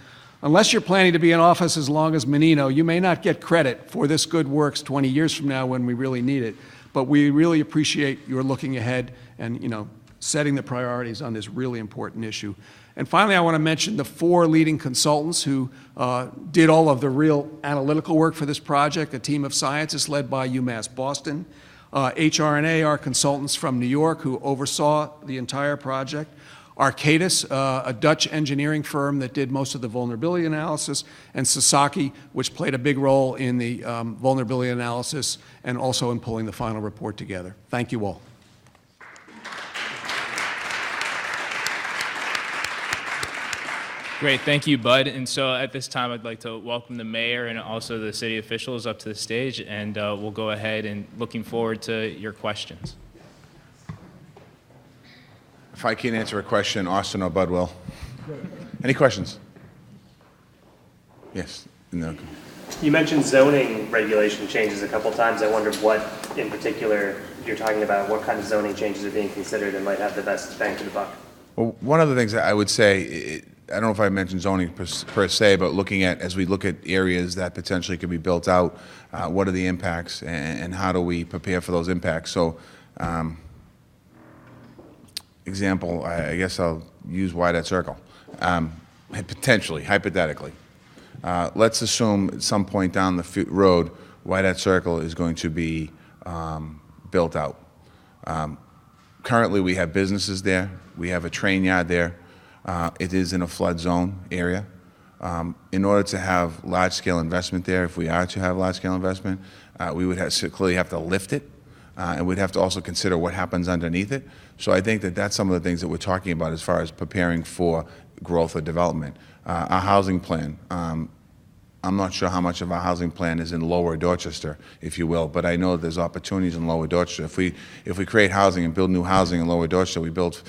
Unless you're planning to be in office as long as Menino, you may not get credit for this good works 20 years from now when we really need it. But we really appreciate your looking ahead and, setting the priorities on this really important issue. And finally, I want to mention the 4 leading consultants who did all of the real analytical work for this project, a team of scientists led by UMass Boston, HR&A, our consultants from New York who oversaw the entire project, Arcadis, a Dutch engineering firm that did most of the vulnerability analysis, and Sasaki, which played a big role in the vulnerability analysis and also in pulling the final report together. Thank you all. Great, thank you, Bud. And so at this time, I'd like to welcome the mayor and also the city officials up to the stage, and we'll go ahead and looking forward to your questions. If I can't answer a question, Austin or Bud will. Any questions? Yes. No. You mentioned zoning regulation changes a couple times. I wondered what in particular you're talking about, what kind of zoning changes are being considered and might have the best bang for the buck. Well, one of the things that I would say, I don't know if I mentioned zoning per se, but as we look at areas that potentially could be built out, what are the impacts and how do we prepare for those impacts? So, example, I guess I'll use Wyatt Circle, potentially, hypothetically. Let's assume at some point down the road, Wyatt Circle is going to be built out. Currently, we have businesses there. We have a train yard there. It is in a flood zone area. In order to have large-scale investment there, if we are to have large-scale investment, we would clearly have to lift it, and we'd have to also consider what happens underneath it. So I think that that's some of the things that we're talking about as far as preparing for growth or development. Our housing plan, I'm not sure how much of our housing plan is in Lower Dorchester, if you will, but I know there's opportunities in Lower Dorchester. If we create housing and build new housing in Lower Dorchester, we build,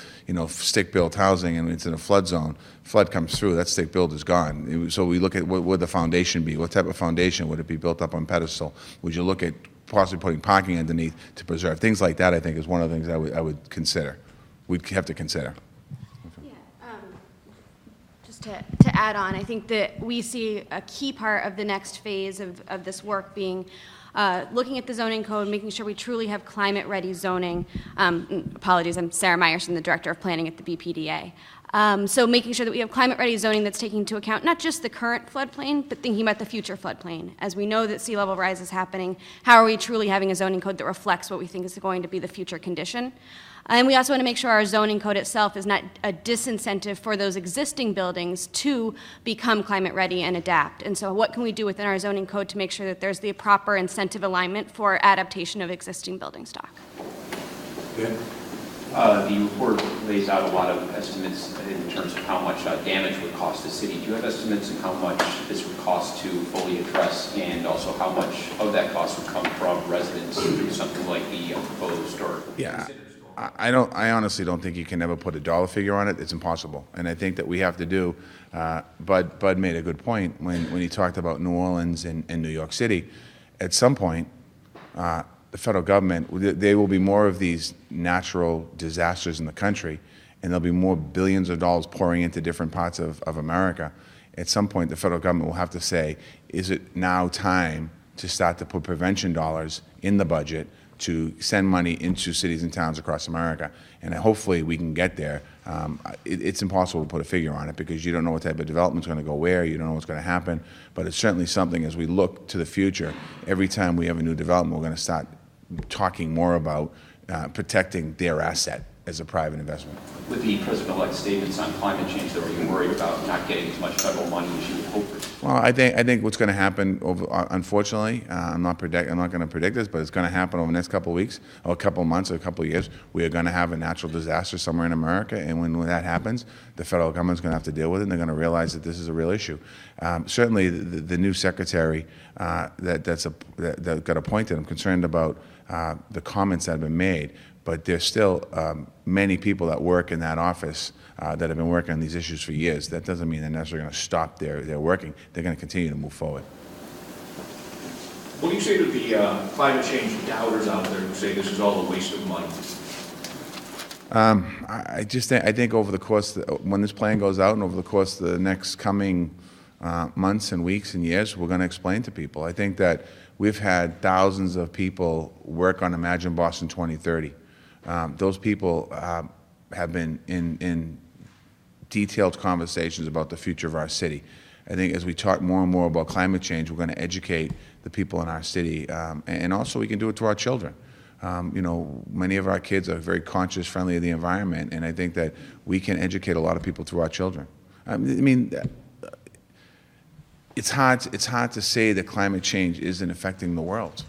stick-built housing and it's in a flood zone. Flood comes through, that stick-built is gone. So we look at what would the foundation be? What type of foundation? Would it be built up on pedestal? Would you look at possibly putting parking underneath to preserve? Things like that, I think, is one of the things I would consider. We'd have to consider. To add on, I think that we see a key part of the next phase of this work being looking at the zoning code, making sure we truly have climate-ready zoning. Apologies, I'm Sarah Myerson, the Director of Planning at the BPDA. So making sure that we have climate-ready zoning that's taking into account not just the current floodplain, but thinking about the future floodplain. As we know that sea level rise is happening, how are we truly having a zoning code that reflects what we think is going to be the future condition? And we also want to make sure our zoning code itself is not a disincentive for those existing buildings to become climate ready and adapt. And so what can we do within our zoning code to make sure that there's the proper incentive alignment for adaptation of existing building stock? Good. The report lays out a lot of estimates in terms of how much damage would cost the city. Do you have estimates on how much this would cost to fully address, and also how much of that cost would come from residents through something like the proposed or Yeah. I honestly don't think you can ever put a dollar figure on it. It's impossible. And I think that we have to do, Bud made a good point when he talked about New Orleans and New York City. At some point, the federal government, there will be more of these natural disasters in the country, and there'll be more billions of dollars pouring into different parts of America. At some point, the federal government will have to say, is it now time to start to put prevention dollars in the budget to send money into cities and towns across America? And hopefully we can get there. It's impossible to put a figure on it because you don't know what type of development's going to go where, you don't know what's going to happen, but it's certainly something as we look to the future. Every time we have a new development, we're going to start talking more about protecting their asset as a private investment. With the president-elect's statements on climate change, though, are you worried about not getting as much federal money as you would hope? Well, I think what's going to happen, unfortunately, I'm not going to predict this, but it's going to happen over the next couple of weeks, or a couple of months, or a couple of years. We are going to have a natural disaster somewhere in America, and when that happens, the federal government's going to have to deal with it, and they're going to realize that this is a real issue. Certainly, the new secretary that got appointed, I'm concerned about the comments that have been made, but there's still many people that work in that office that have been working on these issues for years. That doesn't mean they're necessarily going to stop their working. They're going to continue to move forward. What do you say to the climate change doubters out there who say this is all a waste of money? I think over the course, when this plan goes out and over the course of the next coming months and weeks and years, we're going to explain to people. I think that we've had thousands of people work on Imagine Boston 2030. Those people have been in detailed conversations about the future of our city. I think as we talk more and more about climate change, we're going to educate the people in our city, and also we can do it to our children. Many of our kids are very conscious, friendly of the environment, and I think that we can educate a lot of people through our children. It's hard to say that climate change isn't affecting the world.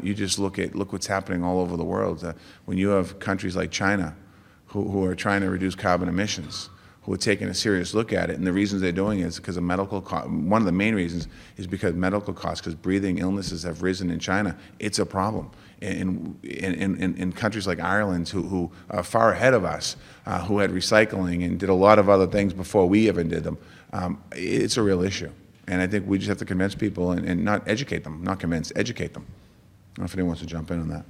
You just look what's happening all over the world. When you have countries like China who are trying to reduce carbon emissions, who are taking a serious look at it, and the reasons they're doing it is because of medical costs. One of the main reasons is because medical costs, because breathing illnesses have risen in China. It's a problem. In countries like Ireland, who are far ahead of us, who had recycling and did a lot of other things before we even did them, it's a real issue. And I think we just have to convince people and not educate them, not convince, educate them. I don't know if anyone wants to jump in on that.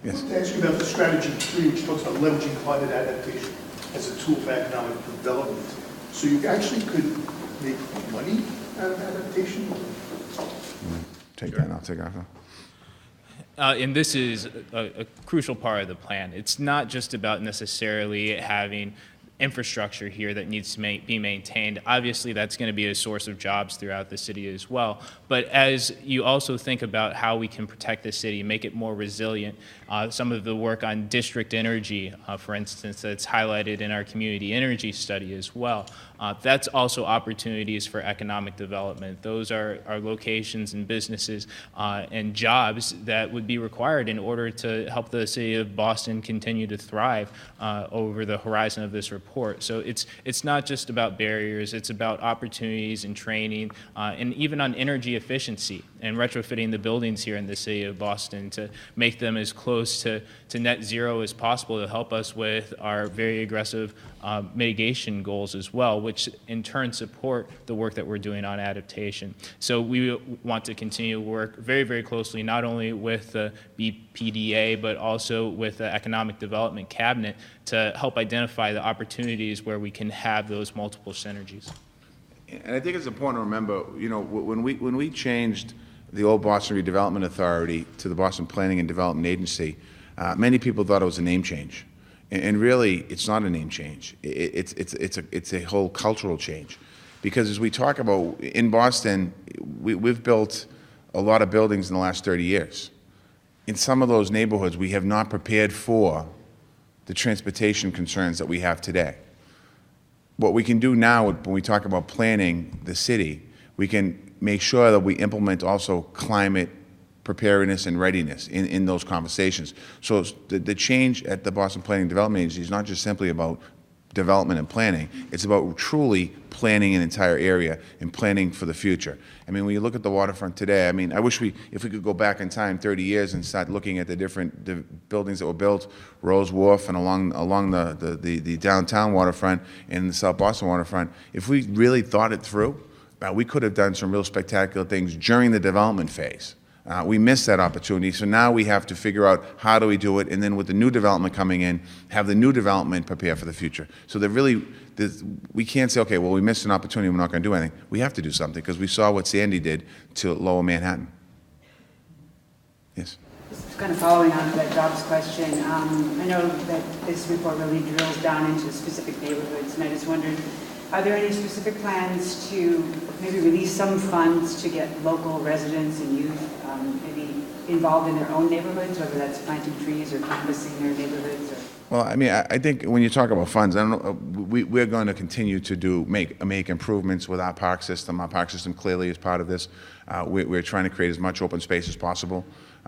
Yes. I want to ask you about the strategy 3, which talks about leveraging climate adaptation as a tool for economic development. So you actually could make money out of adaptation? Take that, and I'll take it after. And this is a crucial part of the plan. It's not just about necessarily having infrastructure here that needs to be maintained. Obviously, that's going to be a source of jobs throughout the city as well. But as you also think about how we can protect the city, make it more resilient, some of the work on district energy, for instance, that's highlighted in our community energy study as well. That's also opportunities for economic development. Those are locations and businesses and jobs that would be required in order to help the city of Boston continue to thrive over the horizon of this report. So it's not just about barriers, it's about opportunities and training, and even on energy efficiency and retrofitting the buildings here in the city of Boston to make them as close to net zero as possible to help us with our very aggressive mitigation goals as well, which in turn support the work that we're doing on adaptation. So we want to continue to work very, very closely, not only with the BPDA, but also with the Economic Development Cabinet to help identify the opportunities where we can have those multiple synergies. And I think it's important to remember, when we changed the old Boston Redevelopment Authority to the Boston Planning and Development Agency, many people thought it was a name change. And really, it's not a name change. It's a whole cultural change. Because as we talk about, in Boston, we've built a lot of buildings in the last 30 years. In some of those neighborhoods, we have not prepared for the transportation concerns that we have today. What we can do now, when we talk about planning the city, we can make sure that we implement also climate preparedness and readiness in those conversations. So the change at the Boston Planning and Development Agency is not just simply about development and planning, it's about truly planning an entire area and planning for the future. I mean, when you look at the waterfront today, I mean, I wish if we could go back in time 30 years and start looking at the different buildings that were built, Rose Wharf and along the downtown waterfront and the South Boston waterfront, if we really thought it through, we could have done some real spectacular things during the development phase. We missed that opportunity, so now we have to figure out how do we do it, and then with the new development coming in, have the new development prepare for the future. So we can't say, okay, well, we missed an opportunity, we're not going to do anything. We have to do something, because we saw what Sandy did to Lower Manhattan. Yes? Just kind of following on to that Bob's question, I know that this report really drills down into specific neighborhoods, and I just wondered, are there any specific plans to maybe release some funds to get local residents and youth maybe involved in their own neighborhoods, whether that's planting trees or canvassing their neighborhoods? Well, I mean, I think when you talk about funds, I don't know, we're going to continue to make improvements with our park system. Our park system clearly is part of this. We're trying to create as much open space as possible.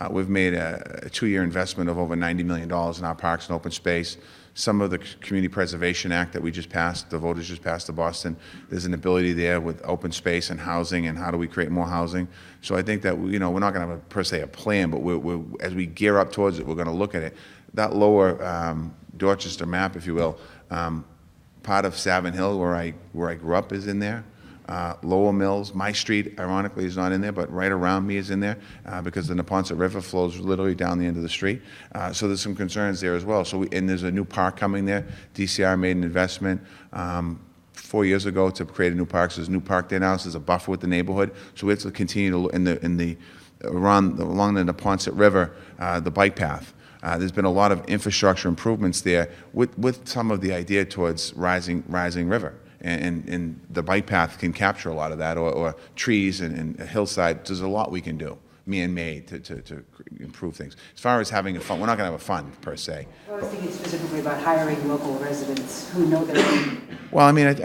We've made a 2-year investment of over $90 million in our parks and open space. Some of the Community Preservation Act that we just passed, the voters just passed to Boston, there's an ability there with open space and housing and how do we create more housing. So I think that, we're not going to have per se a plan, but as we gear up towards it, we're going to look at it. That lower Dorchester map, if you will, part of Savin Hill where I grew up is in there. Lower Mills, my street, ironically, is not in there, but right around me is in there because the Neponset River flows literally down the end of the street. So there's some concerns there as well. And there's a new park coming there. DCR made an investment 4 years ago to create a new park. So there's a new park there now. So there's a buffer with the neighborhood. So we have to continue to look along the Neponset River, the bike path. There's been a lot of infrastructure improvements there with some of the idea towards rising river. And the bike path can capture a lot of that, or trees and a hillside. There's a lot we can do, man-made, to improve things. As far as having a fund, we're not going to have a fund, per se. I was thinking specifically about hiring local residents who know their own. Well, I mean,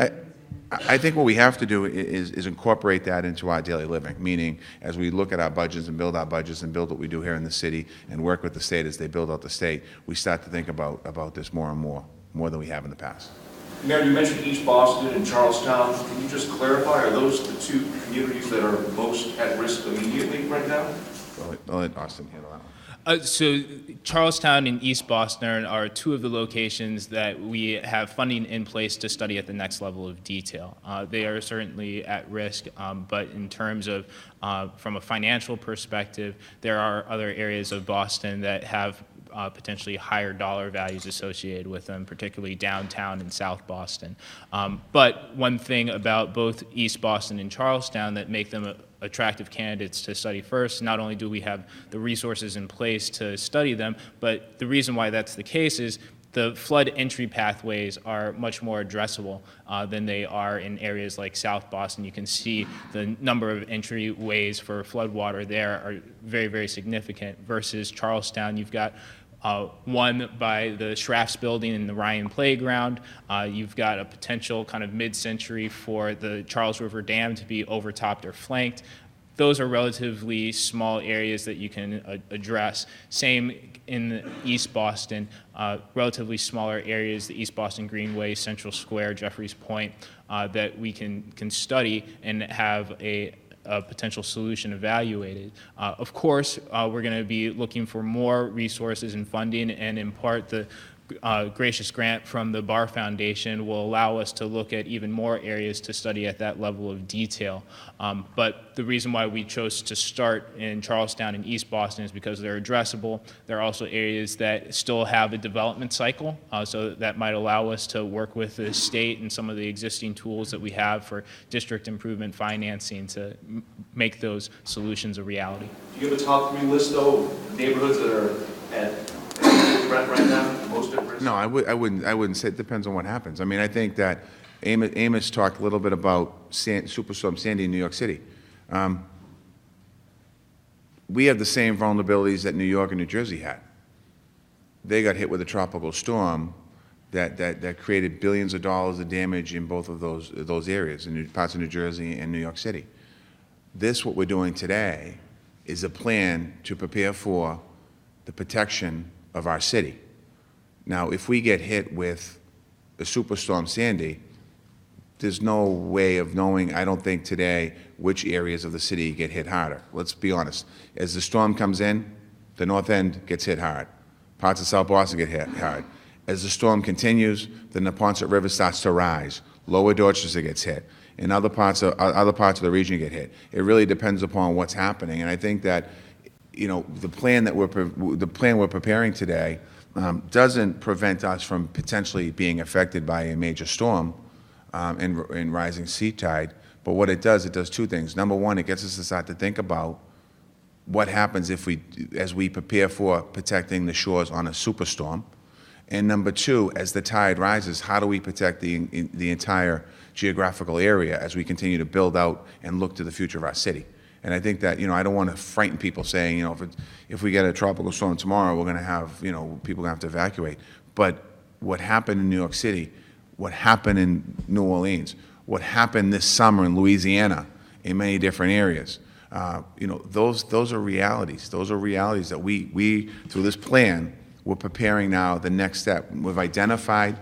I think what we have to do is incorporate that into our daily living, meaning as we look at our budgets and build our budgets and build what we do here in the city and work with the state as they build out the state, we start to think about this more and more than we have in the past. Mayor, you mentioned East Boston and Charlestown. Can you just clarify, are those the two communities that are most at risk immediately right now? I'll let Austin handle that one. So Charlestown and East Boston are two of the locations that we have funding in place to study at the next level of detail. They are certainly at risk, but in terms of from a financial perspective, there are other areas of Boston that have potentially higher dollar values associated with them, particularly downtown and South Boston. But one thing about both East Boston and Charlestown that make them attractive candidates to study first, not only do we have the resources in place to study them, but the reason why that's the case is the flood entry pathways are much more addressable than they are in areas like South Boston. You can see the number of entryways for floodwater there are very, very significant versus Charlestown. You've got one by the Schrafts building in the Ryan Playground. You've got a potential kind of mid-century for the Charles River Dam to be overtopped or flanked. Those are relatively small areas that you can address. Same in East Boston, relatively smaller areas, the East Boston Greenway, Central Square, Jeffries Point, that we can study and have a potential solution evaluated. Of course, we're going to be looking for more resources and funding, and in part the gracious grant from the Barr Foundation will allow us to look at even more areas to study at that level of detail. But the reason why we chose to start in Charlestown and East Boston is because they're addressable. There are also areas that still have a development cycle, so that might allow us to work with the state and some of the existing tools that we have for district improvement financing to make those solutions a reality. Do you have a top 3 list, though, of neighborhoods that are at threat right now, most at risk? No, I wouldn't say. It depends on what happens. I mean, I think that Amos talked a little bit about Superstorm Sandy in New York City. We have the same vulnerabilities that New York and New Jersey had. They got hit with a tropical storm that created billions of dollars of damage in both of those areas, in parts of New Jersey and New York City. What we're doing today is a plan to prepare for the protection of our city. Now, if we get hit with a Superstorm Sandy, there's no way of knowing, I don't think today, which areas of the city get hit harder. Let's be honest. As the storm comes in, the north end gets hit hard. Parts of South Boston get hit hard. As the storm continues, the Neponset River starts to rise. Lower Dorchester gets hit, and other parts of the region get hit. It really depends upon what's happening, and I think that, you know, the plan we're preparing today doesn't prevent us from potentially being affected by a major storm and rising sea tide. But what it does 2 things. Number one, it gets us to start to think about what happens as we prepare for protecting the shores on a superstorm. And number 2, as the tide rises, how do we protect the entire geographical area as we continue to build out and look to the future of our city? And I think that, you know, I don't want to frighten people saying, you know, if we get a tropical storm tomorrow, we're going to have, you know, people going to have to evacuate. But what happened in New York City, what happened in New Orleans, what happened this summer in Louisiana, in many different areas, you know, those are realities. Those are realities that we through this plan, we're preparing now the next step. We've identified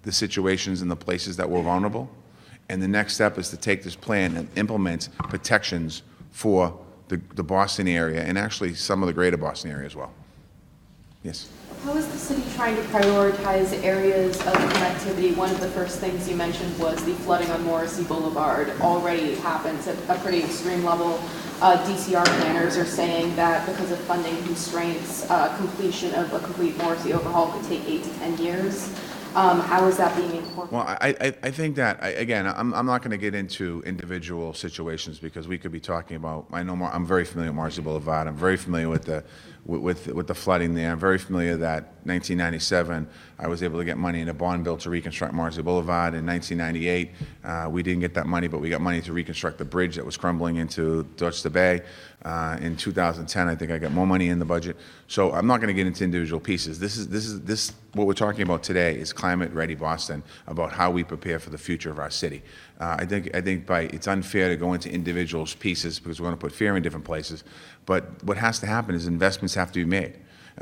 the situations and the places that were vulnerable, and the next step is to take this plan and implement protections for the Boston area and actually some of the greater Boston area as well. Yes? How is the city trying to prioritize areas of connectivity? One of the first things you mentioned was the flooding on Morrissey Boulevard already happens at a pretty extreme level. DCR planners are saying that because of funding constraints, completion of a complete Morrissey overhaul could take 8 to 10 years. How is that being incorporated? Well, I think that, again, I'm not going to get into individual situations because we could be talking about, I'm very familiar with Morrissey Boulevard. I'm very familiar with the flooding there. I'm very familiar that 1997, I was able to get money in a bond bill to reconstruct Morrissey Boulevard. In 1998, we didn't get that money, but we got money to reconstruct the bridge that was crumbling into Dorchester Bay. In 2010, I think I got more money in the budget. So I'm not going to get into individual pieces. This what we're talking about today is Climate Ready Boston, about how we prepare for the future of our city. I think it's unfair to go into individual pieces because we're going to put fear in different places. But what has to happen is investments have to be made.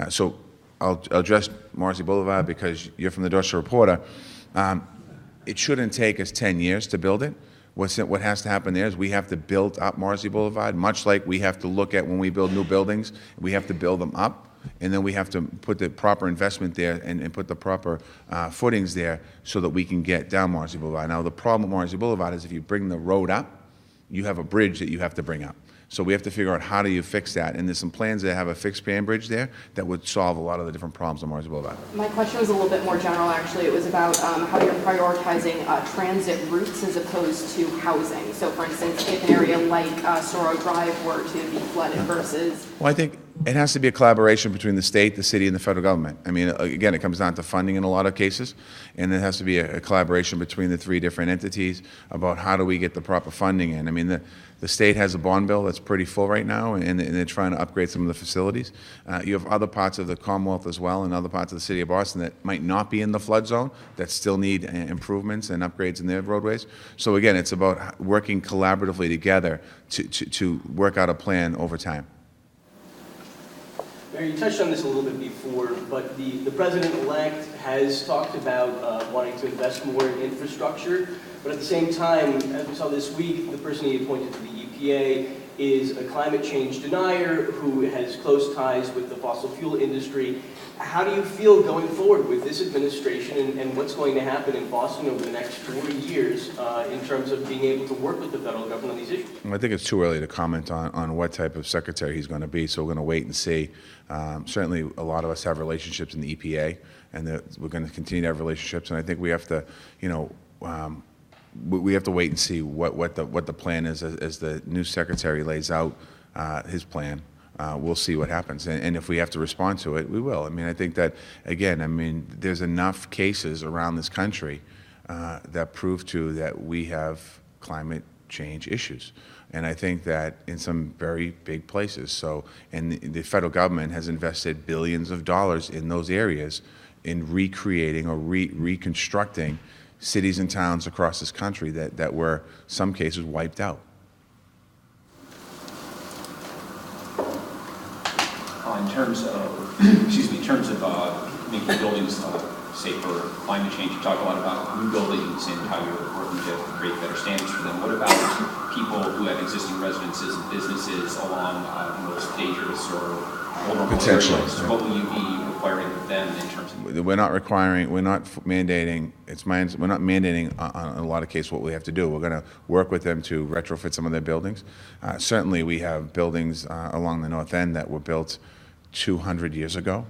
So I'll address Morrissey Boulevard because you're from the Dorchester Reporter. It shouldn't take us 10 years to build it. What has to happen there is we have to build up Morrissey Boulevard, much like we have to look at when we build new buildings. We have to build them up, and then we have to put the proper investment there and put the proper footings there so that we can get down Morrissey Boulevard. Now, the problem with Morrissey Boulevard is if you bring the road up, you have a bridge that you have to bring up. So we have to figure out how do you fix that. And there's some plans that have a fixed span bridge there that would solve a lot of the different problems on Morrissey Boulevard. My question was a little bit more general, actually. It was about how you're prioritizing transit routes as opposed to housing. So, for instance, if an area like Sorrow Drive were to be flooded versus... Well, I think it has to be a collaboration between the state, the city, and the federal government. I mean, again, it comes down to funding in a lot of cases, and there has to be a collaboration between the 3 different entities about how do we get the proper funding in. I mean, the state has a bond bill that's pretty full right now, and they're trying to upgrade some of the facilities. You have other parts of the Commonwealth as well, and other parts of the city of Boston that might not be in the flood zone that still need improvements and upgrades in their roadways. So again, it's about working collaboratively together to work out a plan over time. Mayor, you touched on this a little bit before, but the president-elect has talked about wanting to invest more in infrastructure, but at the same time, as we saw this week, the person he appointed to the EPA is a climate change denier who has close ties with the fossil fuel industry. how do you feel going forward with this administration and what's going to happen in Boston over the next 4 years in terms of being able to work with the federal government on these issues? I think it's too early to comment on what type of secretary he's going to be, so we're going to wait and see. Certainly, a lot of us have relationships in the EPA, and we're going to continue to have relationships, and I think we have to, we have to wait and see what the plan is as the new secretary lays out his plan. We'll see what happens, and if we have to respond to it, we will. I mean, I think that, again, there's enough cases around this country that prove that we have climate change issues, and I think that in some very big places. So, and the federal government has invested billions of dollars in those areas in recreating or reconstructing cities and towns across this country that were, some cases, wiped out. In terms of, in terms of making buildings safe for climate change, you talk a lot about new buildings and how you're working to create better standards for them. What about people who have existing residences and businesses along the most dangerous or vulnerable Potentially, areas? yeah. What will you be requiring of them in terms of? We're not mandating, we're not mandating on a lot of cases what we have to do. We're going to work with them to retrofit some of their buildings. Certainly we have buildings along the north end that were built 200 years ago,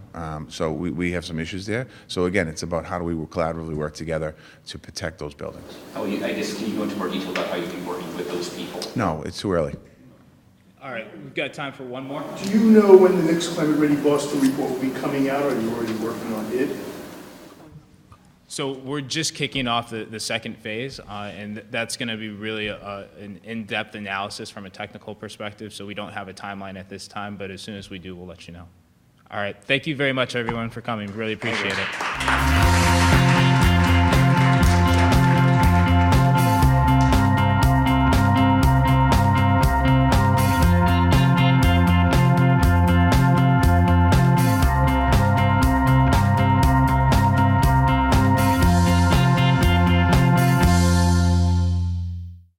so we have some issues there. So again, it's about how do we collaboratively work together to protect those buildings. I guess, can you go into more detail about how you've been working with those people? No, it's too early. All right, we've got time for one more. Do you know when the next Climate Ready Boston report will be coming out? Are you already working on it? So we're just kicking off the second phase, and that's going to be really an in-depth analysis from a technical perspective, so we don't have a timeline at this time, but as soon as we do, we'll let you know. All right, thank you very much, everyone, for coming. Really appreciate it.